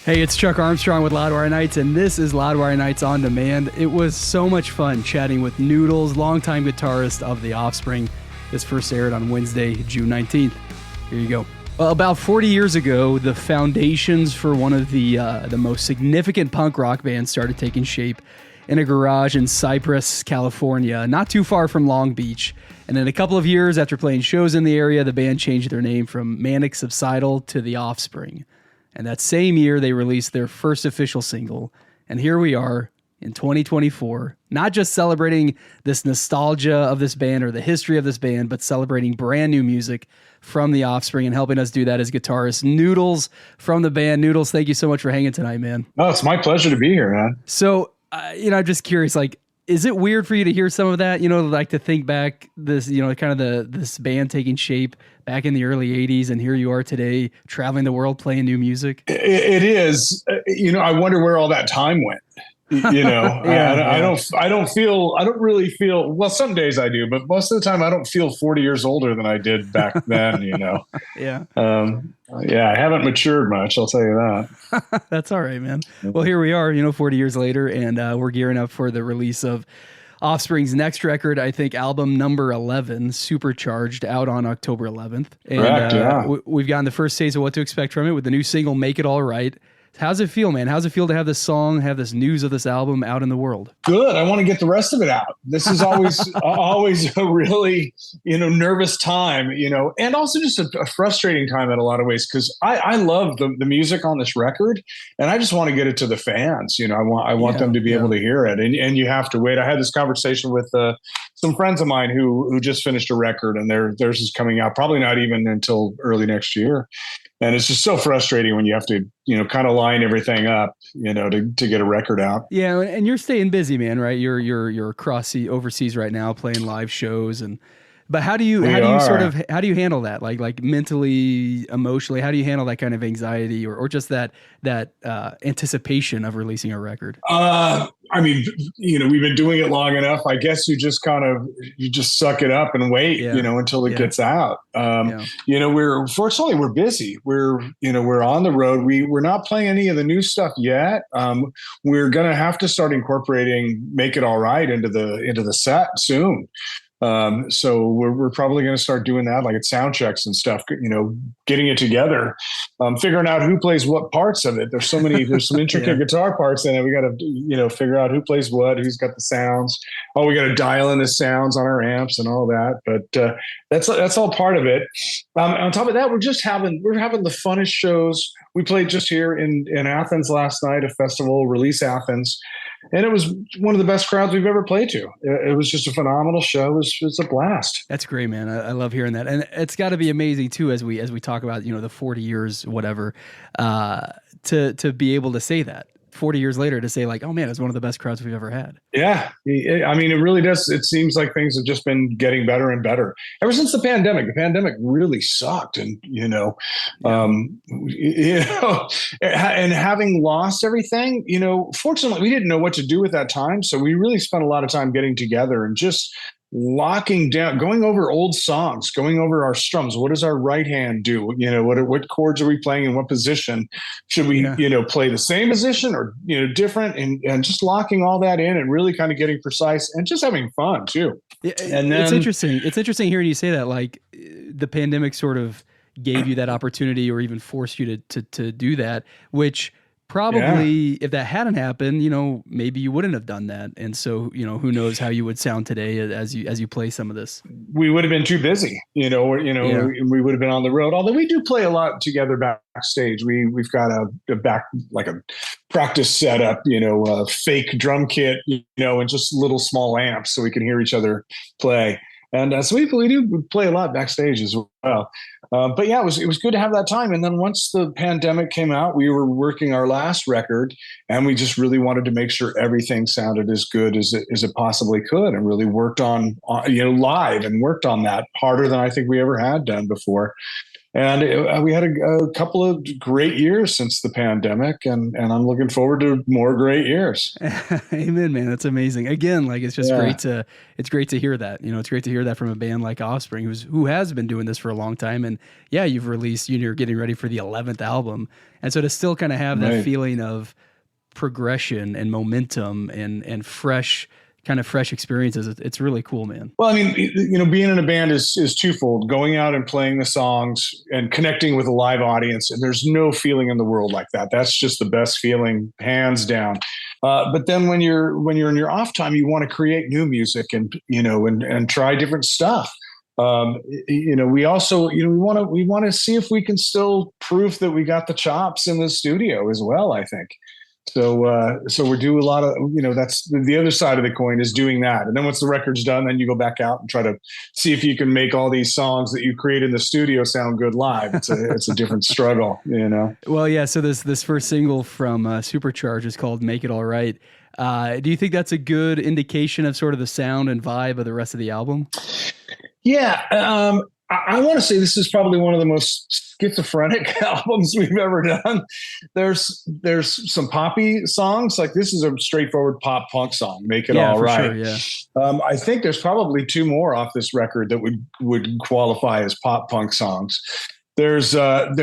Hey, it's Chuck Armstrong with Loudwire Nights, and this is Loudwire Nights On Demand. It was so much fun chatting with Noodles, longtime guitarist of The Offspring. This first aired on Wednesday, June 19th. Here you go. Well, about 40 years ago, the foundations for one of the most significant punk rock bands started taking shape in a garage in Cypress, California, not too far from Long Beach. And in a couple of years after playing shows in the area, the band changed their name from Manic Subsidal to The Offspring. And that same year, they released their first official single. And here we are in 2024, not just celebrating this nostalgia of this band or the history of this band, but celebrating brand new music from The Offspring. And helping us do that is guitarist Noodles from the band. Noodles, thank you so much for hanging tonight, man. Oh, it's my pleasure to be here, man. So, I'm just curious, is it weird for you to hear some of that, to think back this, kind of this band taking shape back in the early 80s, and here you are today traveling the world playing new music? It is. I wonder where all that time went. I don't really feel, well, some days I do, but most of the time I don't feel 40 years older than I did back then, Yeah. I haven't matured much, I'll tell you that. That's all right, man. Well, here we are, 40 years later, and we're gearing up for the release of Offspring's next record, I think album number 11, Supercharged, out on October 11th. And correct, yeah. We've gotten the first taste of what to expect from it with the new single, Make It All Right. How's it feel, man? How's it feel to have this song, have this news of this album out in the world? Good. I want to get the rest of it out. This is always always a really, nervous time, and also just a frustrating time in a lot of ways, because I love the music on this record, and I just want to get it to the fans. I want them to be able to hear it, and you have to wait. I had this conversation with some friends of mine who just finished a record, and theirs is coming out probably not even until early next year. And it's just so frustrating when you have to, kind of line everything up, to get a record out. Yeah, and you're staying busy, man, right? You're overseas right now playing live shows, but how do you handle that? Like mentally, emotionally, how do you handle that kind of anxiety or just that anticipation of releasing a record? We've been doing it long enough. I guess you just suck it up and wait, until it gets out. We're busy. We're on the road. We're not playing any of the new stuff yet. We're going to have to start incorporating Make It All Right into the set soon. So we're probably going to start doing that, like at sound checks and stuff, getting it together, figuring out who plays what parts of it. There's some intricate guitar parts in it. We got to, figure out who plays what, who's got the sounds. Oh, we got to dial in the sounds on our amps and all that. But, that's all part of it. On top of that, we're having the funnest shows. We played just here in Athens last night, a festival, Release Athens. And it was one of the best crowds we've ever played to. It was just a phenomenal show. It was a blast. That's great, man. I love hearing that. And it's got to be amazing too, as we talk about, the 40 years, whatever, to be able to say that 40 years later, to say like, oh man, it's one of the best crowds we've ever had. Yeah. I mean, it really does. It seems like things have just been getting better and better ever since the pandemic. The pandemic really sucked. And, and having lost everything, fortunately we didn't know what to do at that time. So we really spent a lot of time getting together and just locking down, going over old songs, going over our strums. What does our right hand do? What chords are we playing in what position? Should we, play the same position or, different, and just locking all that in and really kind of getting precise and just having fun too. And then, it's interesting. It's interesting hearing you say that, like the pandemic sort of gave you that opportunity or even forced you to do that, which probably if that hadn't happened, maybe you wouldn't have done that. And so, who knows how you would sound today as you play some of this. We would have been too busy, we would have been on the road. Although we do play a lot together backstage. We've got a practice setup, a fake drum kit, and just little small amps so we can hear each other play. And so we do play a lot backstage as well. But yeah, it was good to have that time. And then once the pandemic came out, we were working our last record, and we just really wanted to make sure everything sounded as good as it possibly could, and really worked on live and worked on that harder than I think we ever had done before. And we had a couple of great years since the pandemic, and I'm looking forward to more great years. Amen, man. That's amazing. Again, like it's just Yeah, great to hear that. It's great to hear that from a band like Offspring, who has been doing this for a long time. And yeah, you've released, you're getting ready for the 11th album, and so to still kind of have that right. feeling of progression and momentum and fresh experiences, it's really cool, man. Well, I mean, being in a band is twofold: going out and playing the songs and connecting with a live audience. And there's no feeling in the world like that. That's just the best feeling, hands down. But then when you're in your off time, you want to create new music and and try different stuff. We also we want to see if we can still prove that we got the chops in the studio as well. I think. So we do a lot of, that's the other side of the coin, is doing that. And then once the record's done, then you go back out and try to see if you can make all these songs that you create in the studio sound good live. It's a different struggle, Well, yeah. So this first single from Supercharged is called "Make It All Right." Do you think that's a good indication of sort of the sound and vibe of the rest of the album? Yeah. I want to say this is probably one of the most schizophrenic albums we've ever done. There's some poppy songs, like this is a straightforward pop punk song, "Make It All Right." Sure, yeah. I think there's probably two more off this record that would qualify as pop punk songs. There's a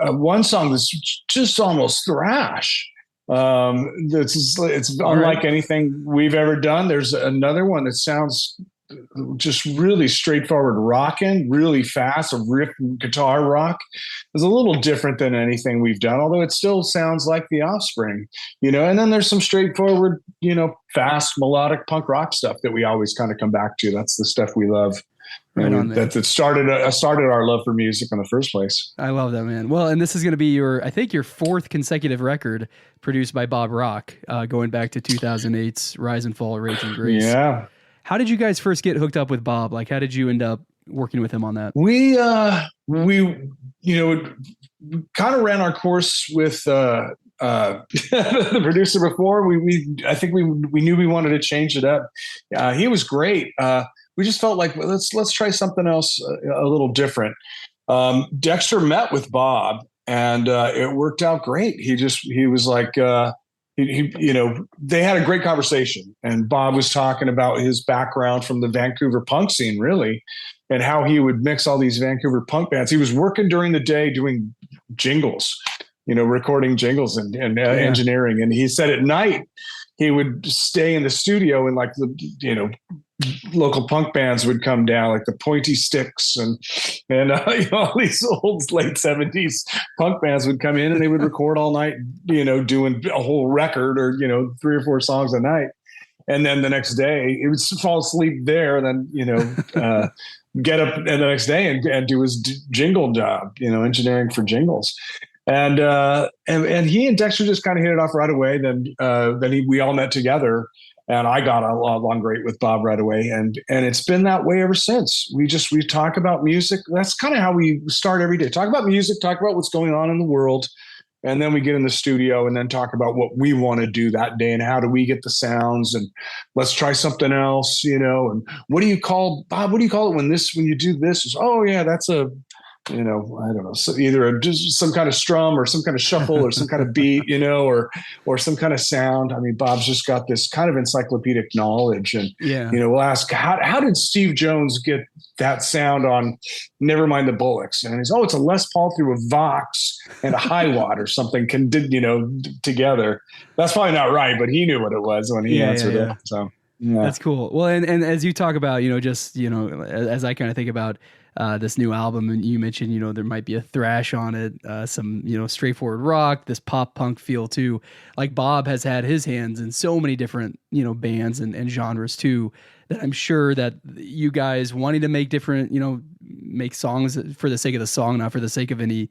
one song that's just almost thrash. It's unlike anything we've ever done. There's another one that sounds just really straightforward rocking, really fast, a riff guitar rock. It's a little different than anything we've done, although it still sounds like the Offspring, And then there's some straightforward, fast melodic punk rock stuff that we always kind of come back to. That's the stuff we love. Right on, man. That started our love for music in the first place. I love that, man. Well, and this is going to be your fourth consecutive record produced by Bob Rock, going back to 2008's Rise and Fall, Raging Grace. Yeah. How did you guys first get hooked up with Bob? Like, how did you end up working with him on that? We kind of ran our course with the producer before. I think we knew we wanted to change it up. He was great. We just felt like let's try something else a little different. Dexter met with Bob, and it worked out great. He was like. They had a great conversation, and Bob was talking about his background from the Vancouver punk scene, really, and how he would mix all these Vancouver punk bands. He was working during the day doing jingles, recording jingles and engineering. And he said at night he would stay in the studio, and like local punk bands would come down, like the Pointy Sticks and all these old late 70s punk bands would come in, and they would record all night, doing a whole record or 3 or 4 songs a night. And then the next day he would fall asleep there, and then get up and the next day and do his jingle job, engineering for jingles. And he and Dexter just kind of hit it off right away. Then we all met together, and I got along great with Bob right away. And it's been that way ever since. We talk about music. That's kind of how we start every day. Talk about music, talk about what's going on in the world. And then we get in the studio and then talk about what we want to do that day and how do we get the sounds, and let's try something else, and what do you call it when you do this? Oh yeah, that's a, I don't know, so either just some kind of strum or some kind of shuffle or some kind of beat, or some kind of sound. I mean, Bob's just got this kind of encyclopedic knowledge, and we'll ask, how did Steve Jones get that sound on Nevermind the Bullocks? And he's, it's a Les Paul through a Vox and a Hi-Watt or something together. That's probably not right, but he knew what it was when he answered it. So that's cool. Well, and as you talk about, as I kind of think about this new album, and you mentioned, there might be a thrash on it, some, straightforward rock, this pop punk feel too. Like Bob has had his hands in so many different, bands and genres too, that I'm sure that you guys wanting to make different, make songs for the sake of the song, not for the sake of any,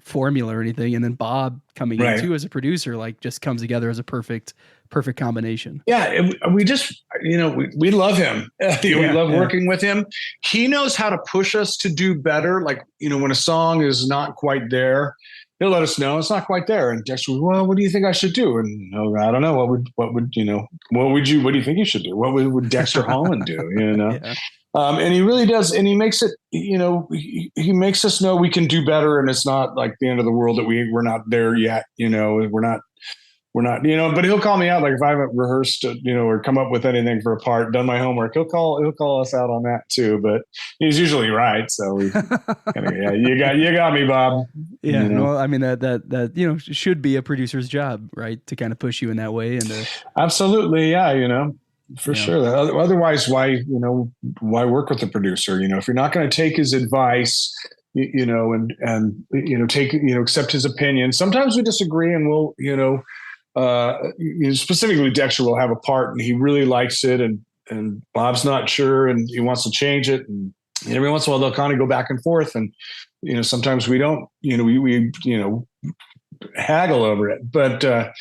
formula or anything. And then Bob coming in too as a producer, like just comes together as a perfect combination. Yeah. We just, we love him. We love working with him. He knows how to push us to do better. Like, when a song is not quite there, he'll let us know it's not quite there. And Dexter, well, what do you think I should do? And I don't know. What do you think you should do? What would Dexter Holland do? And he really does. And he makes it, he makes us know we can do better. And it's not like the end of the world that we're not there yet. We're not, but he'll call me out. Like if I haven't rehearsed, or come up with anything for a part, done my homework, he'll call us out on that too. But he's usually right. So we yeah, you got me, Bob. Yeah. No, I mean that should be a producer's job, right? To kind of push you in that way. And absolutely. Yeah. For sure. Otherwise, why work with the producer? If you're not going to take his advice, and take, accept his opinion. Sometimes we disagree and we'll, specifically Dexter will have a part and he really likes it and Bob's not sure and he wants to change it. And every once in a while they'll kind of go back and forth. And, sometimes we don't, we haggle over it, but,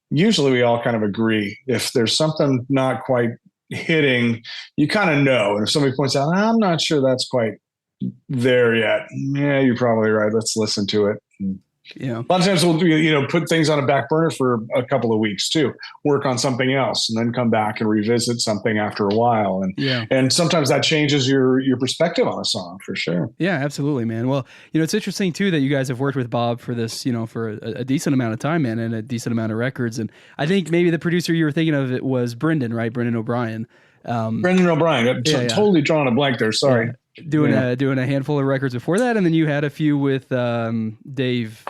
usually we all kind of agree. If there's something not quite hitting, you kind of know. And if somebody points out, I'm not sure that's quite there yet. Yeah, you're probably right. Let's listen to it. Yeah. A lot of times we'll, put things on a back burner for a couple of weeks too, work on something else and then come back and revisit something after a while. And sometimes that changes your perspective on a song for sure. Yeah, absolutely, man. Well, it's interesting too that you guys have worked with Bob for this, for a decent amount of time, man, and a decent amount of records. And I think maybe the producer you were thinking of it was Brendan, right? Brendan O'Brien. Brendan O'Brien. Totally drawing a blank there. Sorry. Yeah. Doing a handful of records before that, and then you had a few with Dave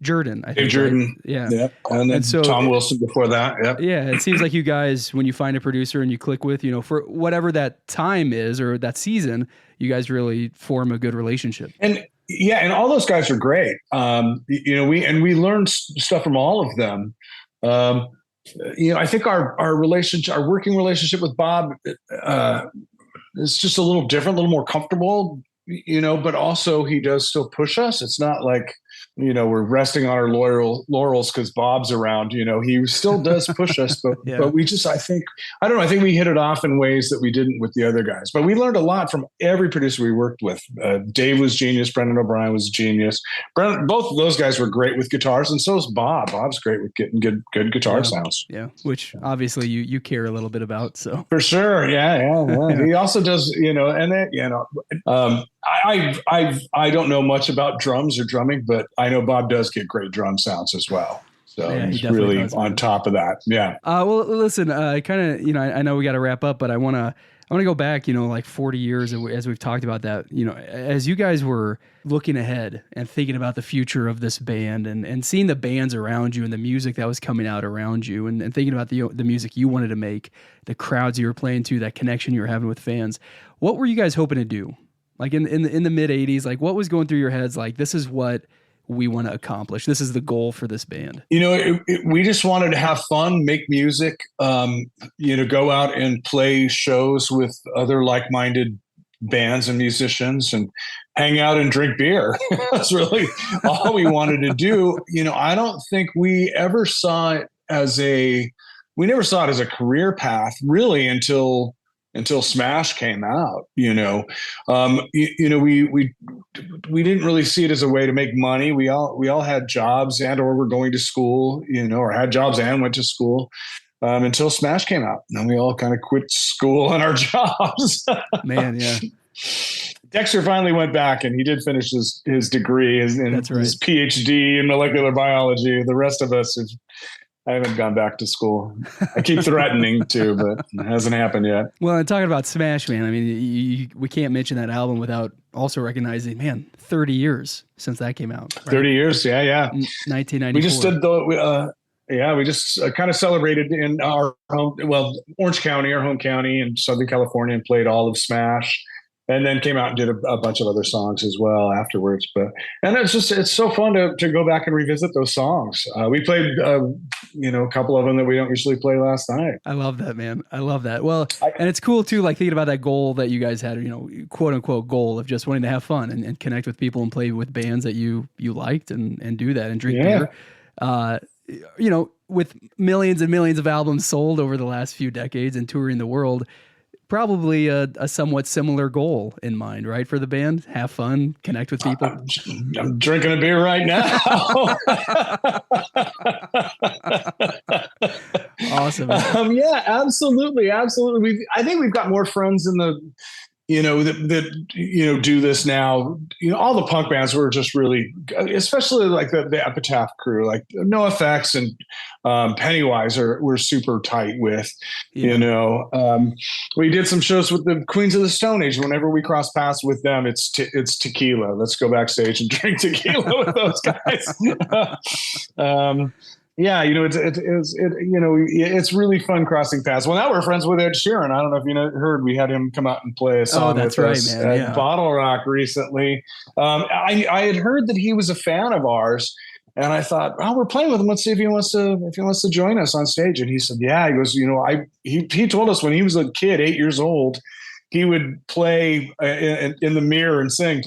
Jordan. I think, Dave Jordan, right? yeah, and then Tom Wilson before that. Yeah. It seems like you guys, when you find a producer and you click with, for whatever that time is or that season, you guys really form a good relationship. And all those guys are great. We learned stuff from all of them. I think our working relationship with Bob. It's just a little different, a little more comfortable, but also he does still push us. It's not like, we're resting on our laurels because Bob's around, he still does push us, but, but we just, I think we hit it off in ways that we didn't with the other guys, but we learned a lot from every producer we worked with. Dave was genius. Brendan O'Brien was genius. Both of those guys were great with guitars. And so is Bob. Bob's great with getting good guitar sounds. Yeah. Which obviously you care a little bit about. So for sure. Yeah. He also does, I don't know much about drums or drumming, but I know Bob does get great drum sounds as well. So he's really on top of that. Yeah. Well, listen, kind of, I know we got to wrap up, but I want to go back, like 40 years as we've talked about that, as you guys were looking ahead and thinking about the future of this band and seeing the bands around you and the music that was coming out around you and thinking about the music you wanted to make, the crowds you were playing to, that connection you were having with fans. What were you guys hoping to do? Like in the mid 80s, like what was going through your heads? Like, this is what we want to accomplish. This is the goal for this band. We just wanted to have fun, make music, go out and play shows with other like-minded bands and musicians and hang out and drink beer. That's really all we wanted to do. I don't think we ever saw it as a career path really until Smash came out. We didn't really see it as a way to make money. We all had jobs or were going to school, or had jobs and went to school until Smash came out. And then we all kind of quit school and our jobs. Man, yeah. Dexter finally went back and he did finish his degree, his PhD in molecular biology. The rest of us I haven't gone back to school. I keep threatening to, but it hasn't happened yet. Well, and talking about Smash, man, I mean, we can't mention that album without also recognizing, man, 30 years since that came out. Right? 30 years, yeah. 1994. We just did we just kind of celebrated in our Orange County, our home county in Southern California, and played all of Smash. And then came out and did a bunch of other songs as well afterwards. And it's so fun to go back and revisit those songs. We played, a couple of them that we don't usually play last night. I love that, man. I love that. Well, and it's cool too, like thinking about that goal that you guys had, quote unquote goal of just wanting to have fun and connect with people and play with bands that you liked and do that and drink beer. With millions and millions of albums sold over the last few decades and touring the world, probably a somewhat similar goal in mind, right? For the band, have fun, connect with people. I'm drinking a beer right now. Awesome. Yeah, absolutely. I think we've got more friends in the, that do this now. All the punk bands were just really, especially like the Epitaph crew, like No Effects and Pennywise we're super tight with. Yeah. We did some shows with the Queens of the Stone Age. Whenever we cross paths with them, it's tequila. Let's go backstage and drink tequila with those guys. Yeah, it's really fun crossing paths. Well, now we're friends with Ed Sheeran. I don't know if you heard, we had him come out and play a song with us at Bottle Rock recently. I had heard that he was a fan of ours, and I thought, oh, we're playing with him. Let's see if he wants to join us on stage. And he said, yeah. He goes, he told us when he was a kid, 8 years old, he would play in the mirror and sing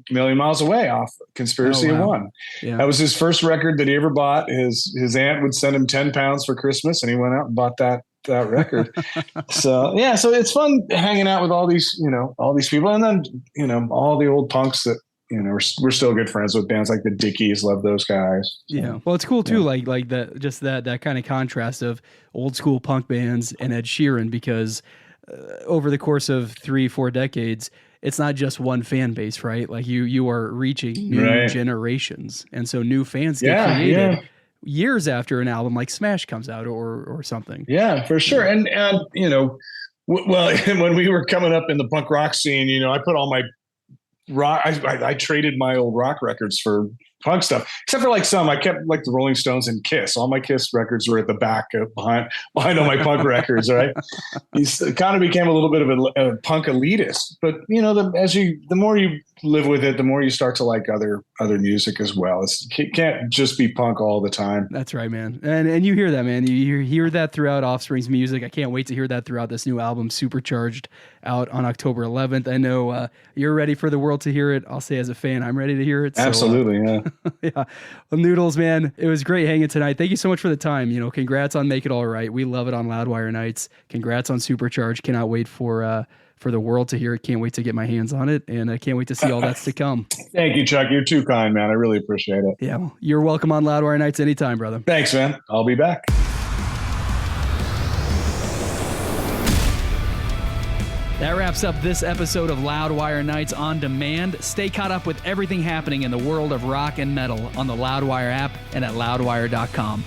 Million Miles Away off Conspiracy of One. Yeah. That was his first record that he ever bought. His aunt would send him 10 pounds for Christmas, and he went out and bought that record. So it's fun hanging out with all these people. And then, all the old punks that, we're still good friends with. Bands like the Dickies, love those guys. Yeah. Well, it's cool too. Yeah. Like that kind of contrast of old school punk bands and Ed Sheeran, because over the course of 3-4 decades, it's not just one fan base, right? Like you are reaching new generations, and so new fans get created years after an album like Smash comes out or something. Yeah, for sure. And well, when we were coming up in the punk rock scene, I put all my rock. I traded my old rock records for punk stuff, except for like some. I kept like the Rolling Stones and Kiss. All my Kiss records were at the back behind all my punk records. Right? He kind of became a little bit of a punk elitist. But the more you live with it, the more you start to like other music as well. It can't just be punk all the time. That's right, man. And you hear that, man. You hear that throughout Offspring's music. I can't wait to hear that throughout this new album, Supercharged, out on October 11th. I know you're ready for the world to hear it. I'll say as a fan, I'm ready to hear it. So, absolutely, yeah. Yeah. Well, Noodles, man, it was great hanging tonight. Thank you so much for the time. Congrats on Make It All Right. We love it on Loudwire Nights. Congrats on Supercharged. Cannot wait for the world to hear it. Can't wait to get my hands on it, and I can't wait to see all that's to come. Thank you, Chuck. You're too kind, man. I really appreciate it. Yeah, well, you're welcome on Loudwire Nights anytime, brother. Thanks, man. I'll be back. That wraps up this episode of Loudwire Nights on Demand. Stay caught up with everything happening in the world of rock and metal on the Loudwire app and at loudwire.com.